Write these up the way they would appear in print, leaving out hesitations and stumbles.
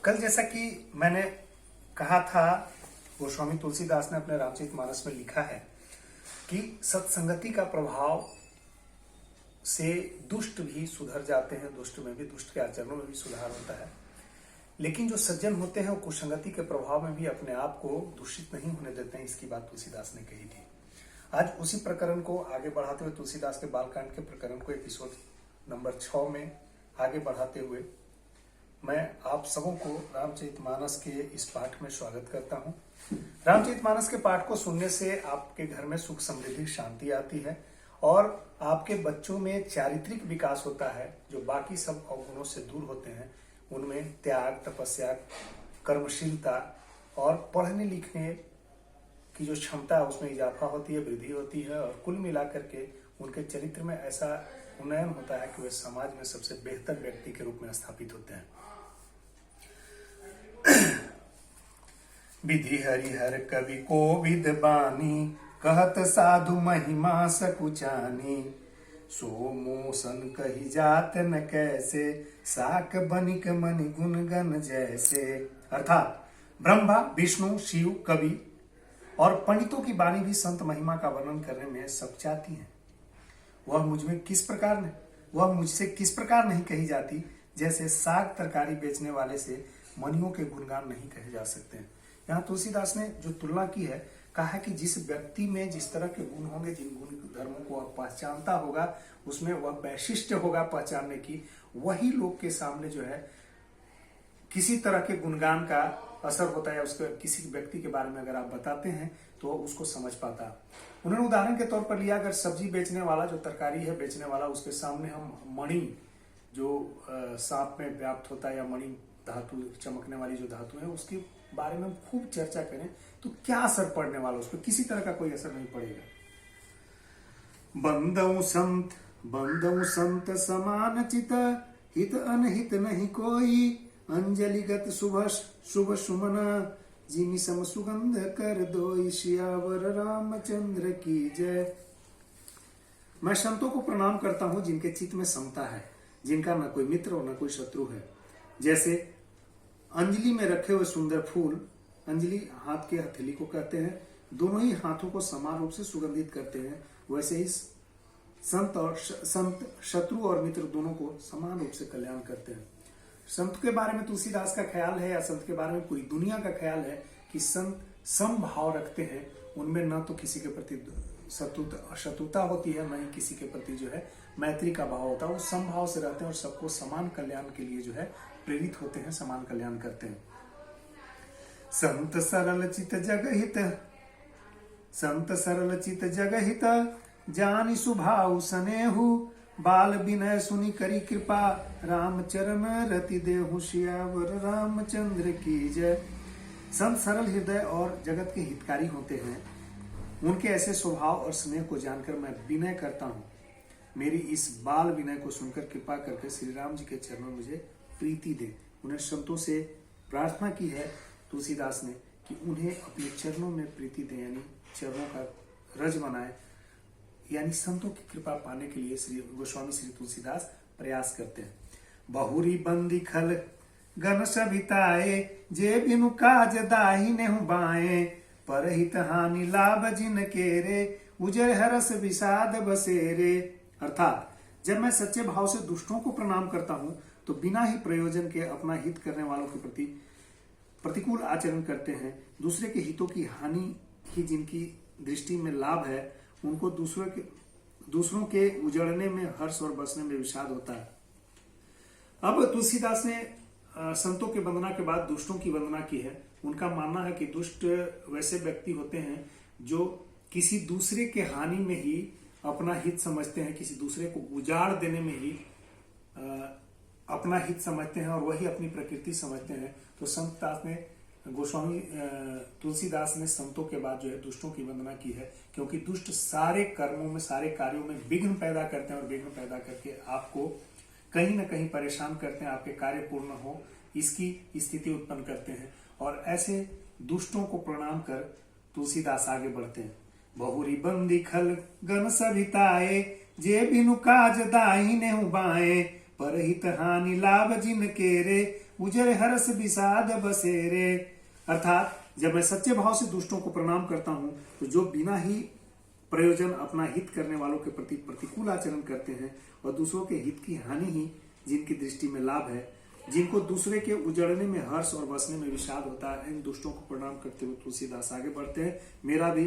कल जैसा कि मैंने कहा था, गोस्वामी तुलसीदास ने अपने रामचरितमानस में लिखा है कि सत्संगति का प्रभाव से दुष्ट भी सुधर जाते हैं, दुष्ट में भी, दुष्ट के आचरणों में भी सुधार होता है। लेकिन जो सज्जन होते हैं वो कुसंगति के प्रभाव में भी अपने आप को दूषित नहीं होने देते हैं। इसकी बात तुलसीदास ने कही थी। आज उसी प्रकरण को आगे बढ़ाते हुए, तुलसीदास के बालकांड के प्रकरण को एपिसोड नंबर 6 में आगे बढ़ाते हुए मैं आप सबों को रामचरितमानस के इस पाठ में स्वागत करता हूं। रामचरितमानस के पाठ को सुनने से आपके घर में सुख, समृद्धि, शांति आती है और आपके बच्चों में चारित्रिक विकास होता है। जो बाकी सब अवगुणों से दूर होते हैं उनमें त्याग, तपस्या, कर्मशीलता और पढ़ने लिखने की जो क्षमता है उसमें इजाफा होती है, वृद्धि होती है और कुल मिलाकर के उनके चरित्र में ऐसा उन्नयन होता है कि वे समाज में सबसे बेहतर व्यक्ति के रूप में स्थापित होते हैं। विधि हरिहर कवि कोविद बानी, कहत साधु महिमा सकुचानी। सो मोसन कही जात न कैसे, साक बनिक मनि गुण गण जैसे। अर्थात ब्रह्मा, विष्णु, शिव, कवि और पंडितों की वाणी भी संत महिमा का वर्णन करने में सकुचाती हैं। वह मुझसे किस प्रकार नहीं कही जाती, जैसे साग तरकारी बेचने वाले से मनियों के गुणगान नहीं कहे जा सकते। यहाँ तुलसीदास ने जो तुलना की है, कहा है कि जिस व्यक्ति में जिस तरह के गुण होंगे, जिन गुण धर्मों को वह पहचानता होगा, उसमें वह वैशिष्ट होगा पहचानने की, वही लोग के सामने जो है किसी तरह के गुणगान का असर होता है। उसके किसी व्यक्ति के बारे में अगर आप बताते हैं तो उसको समझ पाता। उन्होंने उदाहरण के तौर पर लिया, अगर सब्जी बेचने वाला, जो तरकारी है बेचने वाला, उसके सामने हम मणि, जो सांप में व्याप्त होता है, या मणि धातु, चमकने वाली जो धातु है, उसके बारे में खूब चर्चा करें तो क्या असर पड़ने वाला, उस पर किसी तरह का कोई असर नहीं पड़ेगा। बंदऊ संत समान चित, हित अनहित नहीं कोई। अंजलिगत शुभ सुमन, जिनि सम सुगंध कर दोई। सियावर रामचंद्र की जय। मैं संतों को प्रणाम करता हूं जिनके चित्त में समता है, जिनका न कोई मित्र और न कोई शत्रु है। जैसे अंजलि में रखे हुए सुंदर फूल, अंजलि हाथ के हथेली को कहते हैं, दोनों ही हाथों को समान रूप से सुगंधित करते हैं। वैसे ही संत शत्रु और मित्र दोनों को समान रूप से कल्याण करते हैं। संत के बारे में तुलसीदास का ख्याल है, या संत के बारे में पूरी दुनिया का ख्याल है कि संत समभाव रखते हैं। उनमें न तो किसी के प्रति शत्रुता होती है, न ही किसी के प्रति जो है मैत्री का भाव होता है। वो समभाव से रहते हैं और सबको समान कल्याण के लिए जो है प्रेरित होते हैं, समान कल्याण करते हैं। संत सरल चित जगहित, जानि सुभाव सनेहु। बाल विनय सुनि करी कृपा, रामचरण रति देहु। सियावर रामचंद्र की जय। संत सरल हृदय और जगत के हितकारी होते हैं। उनके ऐसे स्वभाव और स्नेह को जानकर मैं विनय करता हूँ। मेरी इस बाल विनय को सुनकर कृपा करके श्री राम जी के चरणों में मुझे प्रीति दे। उन्हें संतों से प्रार्थना की है तुलसीदास ने कि उन्हें अपने चरणों में प्रीति दे, यानी चरणों का रज बनाए, यानी संतों की कृपा पाने के लिए गोस्वामी श्री तुलसीदास प्रयास करते हैं। बहुरी बंदी खल गण सभिताए, जे बिनु काज दाही नेहु बाए। परहित हानि लाभ जिन केरे, उजय हरस विषाद बसेरे। अर्थात जब मैं सच्चे भाव से दुष्टों को प्रणाम करता हूं तो बिना ही प्रयोजन के अपना हित करने वालों के प्रति प्रतिकूल आचरण करते हैं। दूसरे के हितों की हानि ही जिनकी दृष्टि में लाभ है, उनको दूसरों के उजड़ने में हर्ष और बसने में विषाद होता है। अब तुलसीदास ने संतों के वंदना के बाद दुष्टों की वंदना की है। उनका मानना है कि दुष्ट वैसे व्यक्ति होते हैं जो किसी दूसरे के हानि में ही अपना हित समझते हैं, किसी दूसरे को उजाड़ देने में ही अपना हित समझते हैं और वही अपनी प्रकृति समझते हैं। तो संतदास ने, गोस्वामी तुलसीदास ने संतों के बाद जो है दुष्टों की वंदना की है, क्योंकि दुष्ट सारे कर्मों में, सारे कार्यों में विघ्न पैदा करते हैं और विघ्न पैदा करके आपको कहीं ना कहीं परेशान करते हैं, आपके कार्य पूर्ण हो इसकी स्थिति उत्पन्न करते हैं। और ऐसे दुष्टों को प्रणाम कर तुलसीदास आगे बढ़ते हैं। बहुरी बंदी खल गण सभिताए, जे बिनु काज दाही नेहु बाए। परहित हानि लाभ जिन केरे, उजर हर्ष विषाद बसेरे। अर्थात जब मैं सच्चे भाव से दुष्टों को प्रणाम करता हूं तो जो बिना ही प्रयोजन अपना हित करने वालों के प्रति प्रतिकूल आचरण करते हैं और दूसरों के हित की हानि ही जिनकी दृष्टि में लाभ है, जिनको दूसरे के उजड़ने में हर्ष और बसने में विषाद होता है, इन दुष्टों को प्रणाम करते हुए तुलसीदास आगे बढ़ते हैं। मेरा भी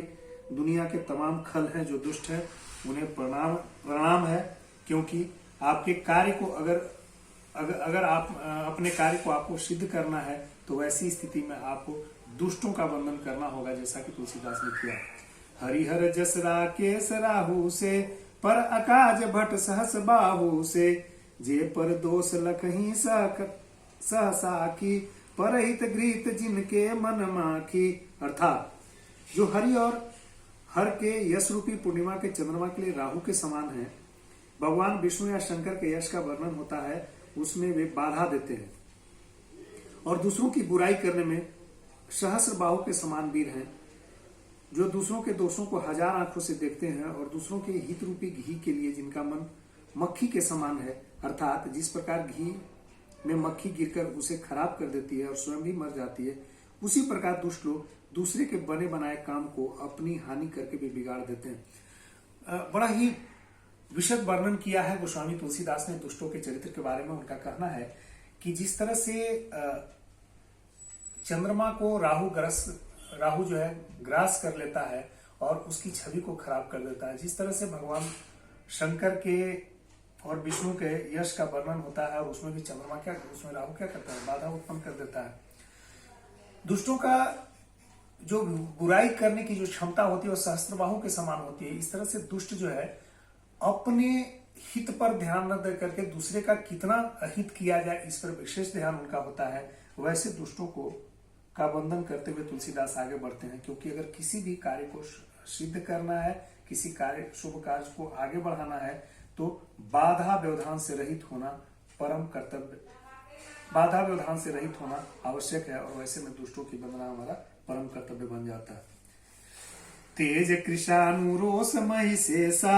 दुनिया के तमाम खल हैं जो दुष्ट है उन्हें प्रणाम है, क्योंकि आपके कार्य को अगर आप अपने कार्य को आपको सिद्ध करना है तो वैसी स्थिति में आपको दुष्टों का वंदन करना होगा, जैसा कि तुलसीदास ने किया। हरिहर जस राकेश राहु से, पर अकाज भट सहस बाहु से, जे पर दोष लखही सहसा की, परहित गृहित जिनके मन माखी। अर्थात जो हरि और हर के यश रूपी पूर्णिमा के चंद्रमा के लिए राहु के समान है, भगवान विष्णु या शंकर के यश का वर्णन होता है, उसमें वे बाधा देते हैं और दूसरों की बुराई करने में सहस्र बाहु के समान वीर हैं, जो दूसरों के दोषों को हजार आंखों से देखते हैं और दूसरों के हित रूपी घी के लिए जिनका मन मक्खी के समान है। अर्थात जिस प्रकार घी में मक्खी गिरकर उसे खराब कर देती है और स्वयं भी मर जाती है, उसी प्रकार दुष्ट लोग दूसरे के बने बनाए काम को अपनी हानि करके भी बिगाड़ देते हैं। बड़ा ही विशद वर्णन किया है गोस्वामी तुलसीदास ने दुष्टों के चरित्र के बारे में। उनका कहना है कि जिस तरह से चंद्रमा को राहु जो है ग्रास कर लेता है और उसकी छवि को खराब कर देता है, जिस तरह से भगवान शंकर के और विष्णु के यश का वर्णन होता है और उसमें भी उसमें राहु क्या करता है, बाधा उत्पन्न कर देता है। दुष्टों का जो बुराई करने की जो क्षमता होती है वो सहस्त्रबाहु के समान होती है। इस तरह से दुष्ट जो है अपने हित पर ध्यान न दे करके दूसरे का कितना अहित किया जाए इस पर विशेष ध्यान उनका होता है। वैसे दुष्टों का वंदन करते हुए तुलसीदास आगे बढ़ते हैं, क्योंकि अगर किसी भी कार्य को सिद्ध करना है, किसी शुभ कार्य को आगे बढ़ाना है तो बाधा व्यवधान से रहित होना परम कर्तव्य, बाधा व्यवधान से रहित होना आवश्यक है, और वैसे में दुष्टों की वंदना हमारा परम कर्तव्य बन जाता है। तेज कृशानुरोष महिषेषा,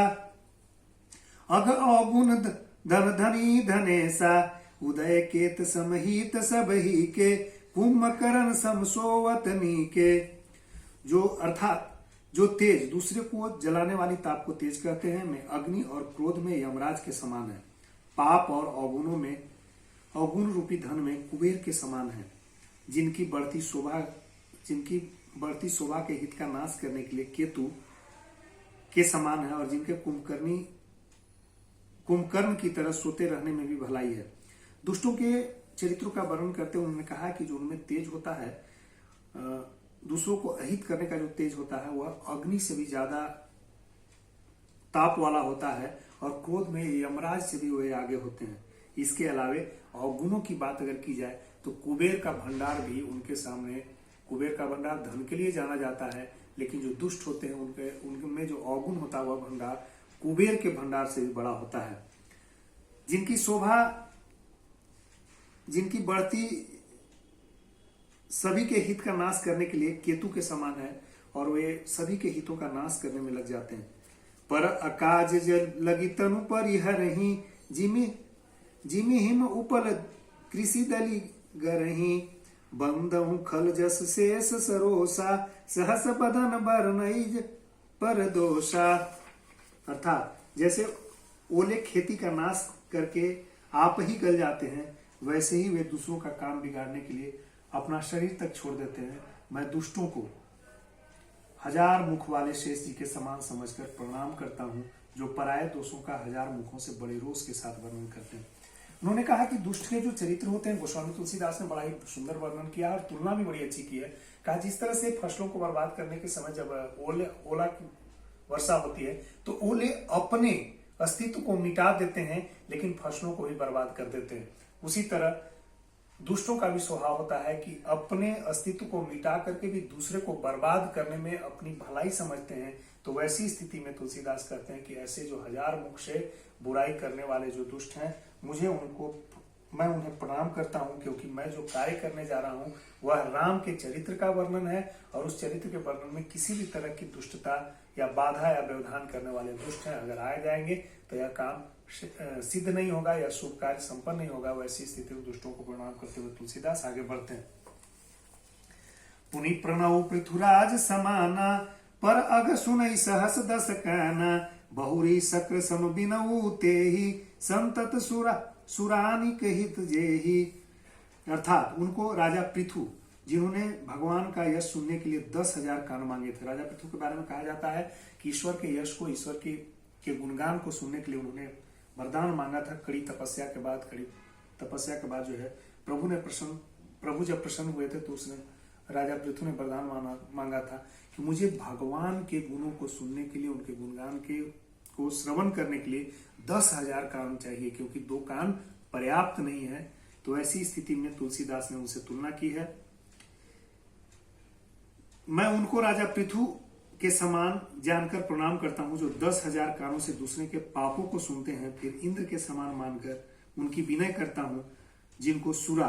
अघ अवगुण धन धनी धनेसा, उदय केत समहित सबही के, कुंभकर्ण समसोवतनी के। जो अर्थात जो तेज, दूसरे को जलाने वाली ताप को तेज कहते हैं, में अग्नि और क्रोध में यमराज के समान है, पाप और अवगुणों में अवगुण रूपी धन में कुबेर के समान है, जिनकी बढ़ती शोभा के हित का नाश करने के लिए केतु के समान है, और जिनके कुंभकर्ण की तरह सोते रहने में भी भलाई है। दुष्टों के चरित्रों का वर्णन करते हुए उन्होंने कहा कि जो उनमें तेज होता है, दूसरों को अहित करने का जो तेज होता है वह अग्नि से भी ज्यादा ताप वाला होता है, और क्रोध में यमराज से भी वे आगे होते हैं। इसके अलावे अवगुणों की बात अगर की जाए तो कुबेर का भंडार भी उनके सामने, कुबेर का भंडार धन के लिए जाना जाता है, लेकिन जो दुष्ट होते हैं उनमें जो अवगुण होता है वह भंडार कुबेर के भंडार से भी बड़ा होता है। जिनकी शोभा, जिनकी बढ़ती सभी के हित का नाश करने के लिए केतु के समान है, और वे सभी के हितों का नाश करने में लग जाते हैं। पर अकाज लगी तनु पर हरही, जिमी हिम उपल कृषि दली गरही, बंदहु खल जस शेष सरोसा, सहस बदन बरनईज पर दोषा। अर्थात जैसे ओले खेती का नाश करके आप ही गल जाते हैं, वैसे ही वे दूसरों का काम बिगाड़ने के लिए अपना शरीर तक छोड़ देते हैं। मैं दुष्टों को हजार मुख वाले शेष जी के समान समझकर प्रणाम करता हूं, जो पराये दोषों का हजार मुखों से बड़े रोष के साथ वर्णन करते हैं। उन्होंने कहा कि दुष्ट के जो चरित्र होते हैं, गोस्वामी तुलसीदास ने बड़ा ही सुंदर वर्णन किया और तुलना भी बड़ी अच्छी की है। कहा जिस तरह से फसलों को बर्बाद करने के समय जब ओला की वर्षा होती है तो ओले अपने अस्तित्व को मिटा देते हैं, लेकिन फसलों को भी बर्बाद कर देते हैं। उसी तरह दुष्टों का भी स्वभाव होता है कि अपने अस्तित्व को मिटा करके भी दूसरे को बर्बाद करने में अपनी भलाई समझते हैं। तो वैसी स्थिति में तुलसीदास कहते हैं कि ऐसे जो हजार मुख से बुराई करने वाले जो दुष्ट हैं, मैं उन्हें प्रणाम करता हूं, क्योंकि मैं जो कार्य करने जा रहा हूं वह राम के चरित्र का वर्णन है, और उस चरित्र के वर्णन में किसी भी तरह की दुष्टता या बाधा या व्यवधान करने वाले दुष्ट हैं अगर आए जाएंगे तो यह काम सिद्ध नहीं होगा या शुभ कार्य संपन्न नहीं होगा। वैसी स्थिति में दुष्टों को प्रणाम करते हुए तुलसीदास आगे बढ़ते हैं। पुनि प्रणव पृथुराज समाना पर अग सुनई सहस दस काना बहुरी सक्र सम बिनऊ तेहि संतत सुरानी कहित जेहि। अर्थात उनको राजा पृथु जिन्होंने भगवान का यश सुनने के लिए 10,000 कान मांगे थे। राजा पृथु के बारे में कहा जाता है कि ईश्वर के यश को, ईश्वर के गुणगान को सुनने के लिए उन्होंने वरदान मांगा था। कड़ी तपस्या के बाद जो है प्रभु जब प्रसन्न हुए थे तो उसने राजा पृथु ने वरदान मांगा था कि मुझे भगवान के गुणों को सुनने के लिए, उनके गुणगान को श्रवण करने के लिए 10,000 कान चाहिए, क्योंकि 2 कान पर्याप्त नहीं है। तो ऐसी स्थिति में तुलसीदास ने उनसे तुलना की है। मैं उनको राजा पृथु के समान जानकर प्रणाम करता हूं जो 10,000 कानों से दूसरे के पापों को सुनते हैं, फिर इंद्र के समान मानकर उनकी विनय करता हूं जिनको सुरा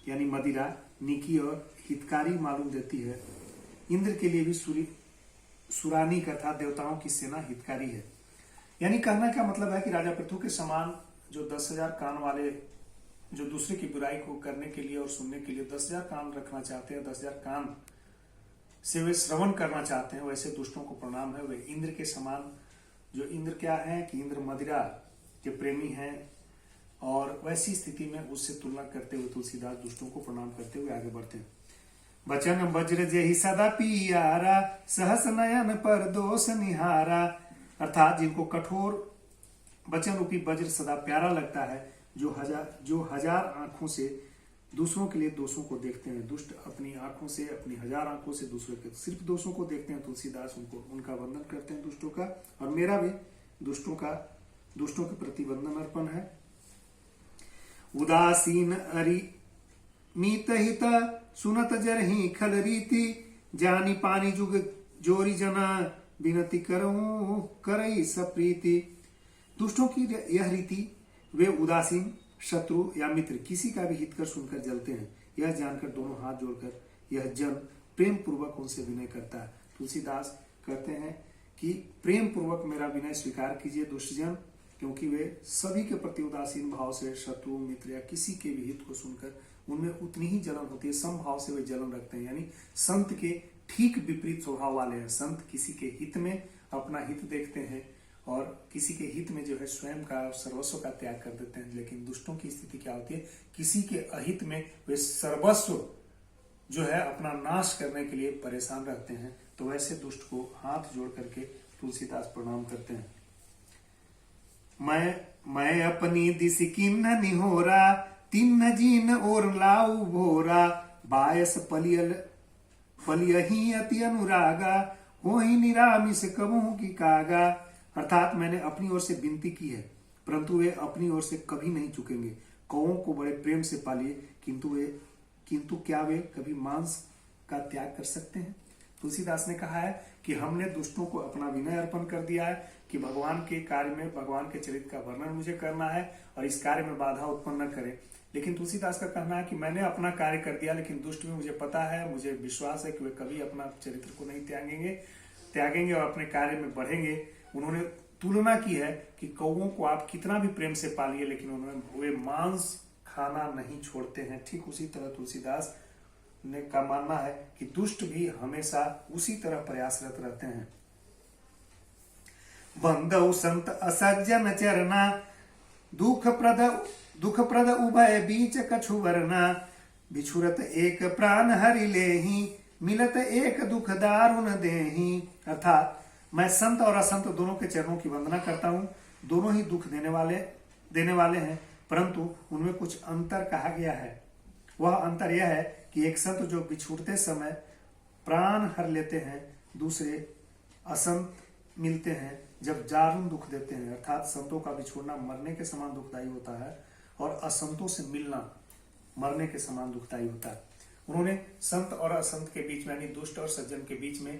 यानी मदिरा निकी और हितकारी मालूम देती है। इंद्र के लिए भी सुरानी कथा देवताओं की सेना हितकारी है। यानी कहना क्या मतलब है कि राजा पृथु के समान जो 10,000 कान वाले, जो दूसरे की बुराई को करने के लिए और सुनने के लिए 10,000 कान रखना चाहते हैं, 10,000 कान से वे श्रवण करना चाहते हैं, वैसे दुष्टों को प्रणाम है। वे इंद्र के समान, जो इंद्र क्या है कि इंद्र मदिरा के प्रेमी हैं, और वैसी स्थिति में उससे तुलना करते हुए तुलसीदास दुष्टों को प्रणाम करते हुए आगे बढ़ते हैं। वचन वज्र जेहि सदा पियारा सहस नयन पर दोष निहारा। अर्थात जिनको कठोर वचन रूपी वज्र सदा प्यारा लगता है, जो हजार आंखों से दूसरों के लिए दोषों को देखते हैं। दुष्ट अपनी आंखों से, अपनी 1000 आंखों से दूसरों के सिर्फ दोषों को देखते हैं। तुलसीदास उनका वंदन करते हैं दुष्टों का, और मेरा भी दुष्टों के प्रति वंदन अर्पण है। उदासीन अरि मीत हित सुनत जरहि खल रीति जानी पानी जुग जोरी जना विनती करऊं करई सप्रीति। दुष्टों की यह रीति, वे उदासीन, शत्रु या मित्र किसी का भी हित कर सुनकर जलते हैं। यह जानकर दोनों हाथ जोड़कर यह जन प्रेम पूर्वक उनसे विनय करता है। तुलसीदास कहते हैं कि प्रेम पूर्वक मेरा विनय स्वीकार कीजिए दुष्टजन, क्योंकि वे सभी के प्रति उदासीन भाव से शत्रु, मित्र या किसी के भी हित को सुनकर उनमें उतनी ही जलन होती है। समभाव से वे जलन रखते हैं। यानी संत के ठीक विपरीत स्वभाव वाले हैं। संत किसी के हित में अपना हित देखते हैं और किसी के हित में जो है स्वयं का सर्वस्व का त्याग कर देते हैं। लेकिन दुष्टों की स्थिति क्या होती है, किसी के अहित में वे सर्वस्व जो है अपना नाश करने के लिए परेशान रहते हैं। तो वैसे दुष्ट को हाथ जोड़ करके तुलसीदास प्रणाम करते हैं। मैं अपनी दिस किन्न निहोरा तिन्न जीन और लाऊ भोरा बायस पलियही अति अनुरागा हो ही निरामिस कबहू की कागा। अर्थात मैंने अपनी ओर से विनती की है, परंतु वे अपनी ओर से कभी नहीं चुकेंगे। कौओं को बड़े प्रेम से पालिए, किंतु क्या वे कभी मांस का त्याग कर सकते हैं? तुलसीदास ने कहा है कि हमने दुष्टों को अपना विनय अर्पण कर दिया है कि भगवान के कार्य में, भगवान के चरित्र का वर्णन मुझे करना है और इस कार्य में बाधा उत्पन्न न करें। लेकिन तुलसीदास का कहना है कि मैंने अपना कार्य कर दिया, लेकिन दुष्ट में मुझे पता है, मुझे विश्वास है कि वे कभी अपना चरित्र को नहीं त्यागेंगे और अपने कार्य में बढ़ेंगे। उन्होंने तुलना की है कि कौओं को आप कितना भी प्रेम से पालिए, लेकिन वे मांस खाना नहीं छोड़ते हैं। ठीक उसी तरह तुलसीदास ने का मानना है कि दुष्ट भी हमेशा उसी तरह प्रयासरत रहते हैं। बंदौ संत असज्जन चरना दुख प्रद उभय बीच कछु वरना बिछुरत एक प्राण हरि लेहि मिलत एक दुख दारुण देहि। अर्थात मैं संत और असंत दोनों के चरणों की वंदना करता हूँ। दोनों ही दुख देने वाले हैं, परंतु उनमें कुछ अंतर कहा गया है। वह अंतर यह है कि एक संत जो बिछुड़ते समय प्राण हर लेते हैं, दूसरे असंत मिलते हैं जब दारुण दुख देते हैं। अर्थात संतों का बिछुड़ना मरने के समान दुखदायी होता है और असंतों से मिलना मरने के समान दुखदायी होता है। उन्होंने संत और असंत के बीच में, यानी दुष्ट और सज्जन के बीच में,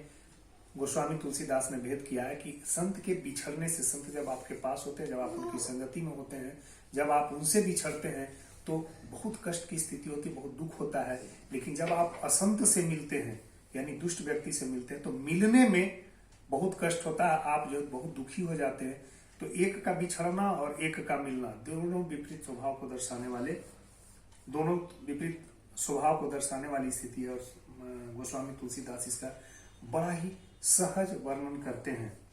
गोस्वामी तुलसीदास ने भेद किया है कि संत के बिछड़ने से, संत जब आपके पास होते हैं, जब आप उनकी संगति में होते हैं, जब आप उनसे बिछड़ते हैं तो बहुत कष्ट की स्थिति होती है, बहुत दुख होता है। लेकिन जब आप असंत से मिलते हैं, यानी दुष्ट व्यक्ति से मिलते हैं, तो मिलने में बहुत कष्ट होता है, आप जो बहुत दुखी हो जाते हैं। तो एक का बिछड़ना और एक का मिलना, दोनों विपरीत स्वभाव को दर्शाने वाले, दोनों विपरीत स्वभाव को दर्शाने वाली स्थिति है। और गोस्वामी तुलसीदास इसका बड़ा ही सहज वर्णन करते हैं।